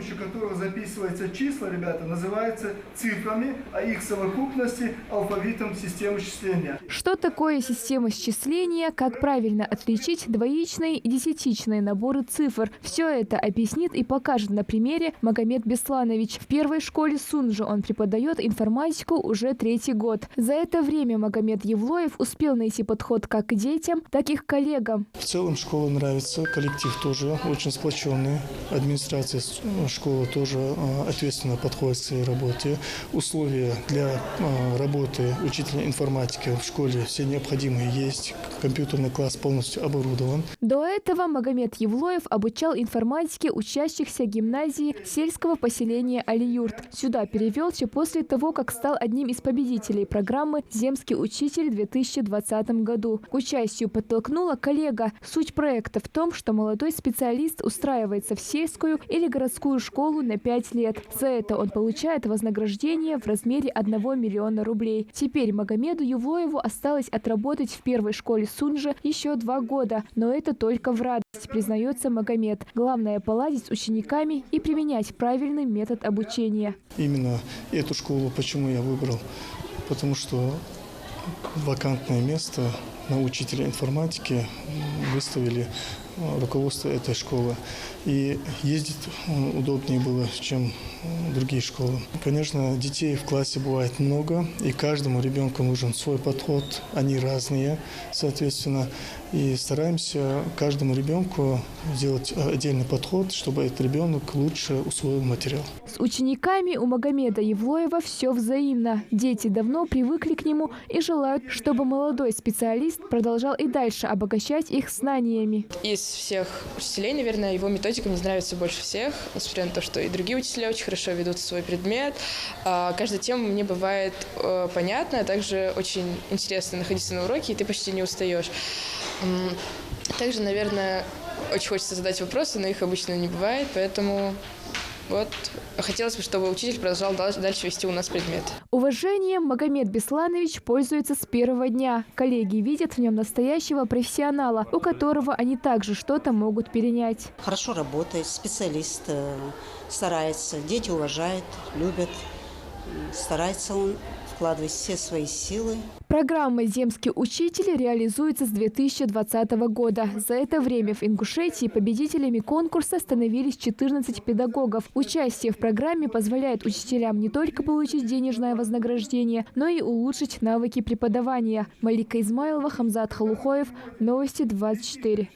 помощью которого записываются числа, ребята, называется цифрами, а их совокупности алфавитом системы счисления. Что такое система счисления, как правильно отличить двоичные и десятичные наборы цифр? Все это объяснит и покажет на примере Магомед Бесланович. В первой школе Сунжи он преподает информатику уже 3-й год. За это время Магомед Евлоев успел найти подход как к детям, так и к коллегам. В целом школа нравится, коллектив тоже очень сплоченный, администрация школы тоже ответственно подходит к своей работе. Условия для работы учителя информатики в школе все необходимые есть, компьютерный класс полностью оборудован. До этого Магомед Евлоев обучал информатике учащихся гимназии сельского поселения Алиюрт. Сюда перевелся после того, как стал одним из победителей программы «Земский учитель» в 2020 году. К участию подтолкнула коллега. Суть проекта в том, что молодой специалист устраивается в сельскую или городскую школу на 5 лет. За это он получает вознаграждение в размере 1 миллиона рублей. Теперь Магомеду Евлоеву осталось отработать в первой школе Сунжи еще 2 года. Но это только в радость, признается Магомед. Главное – поладить с учениками и применять правильный метод обучения. Именно эту школу почему я выбрал? Потому что вакантное место на учителя информатики выставили руководство этой школы. И ездить удобнее было, чем другие школы. Конечно, детей в классе бывает много, и каждому ребенку нужен свой подход. Они разные, соответственно. И стараемся каждому ребенку сделать отдельный подход, чтобы этот ребенок лучше усвоил материал. С учениками у Магомеда Евлоева все взаимно. Дети давно привыкли к нему и желают, чтобы молодой специалист продолжал и дальше обогащать их знаниями. Из всех учителей, наверное, его методика мне нравится больше всех, несмотря на то, что и другие учителя очень хорошо ведут свой предмет. Каждая тема мне бывает понятна, а также очень интересно находиться на уроке, и ты почти не устаешь. Также, наверное, очень хочется задать вопросы, но их обычно не бывает, поэтому вот хотелось бы, чтобы учитель продолжал дальше вести у нас предмет. Уважением Магомед Бесланович пользуется с первого дня. Коллеги видят в нем настоящего профессионала, у которого они также что-то могут перенять. Хорошо работает, специалист, старается, дети уважают, любят, старается он вкладывать все свои силы. Программа «Земский учитель» реализуется с 2020 года. За это время в Ингушетии победителями конкурса становились 14 педагогов. Участие в программе позволяет учителям не только получить денежное вознаграждение, но и улучшить навыки преподавания. Малика Измайлова, Хамзат Халухоев. Новости 24.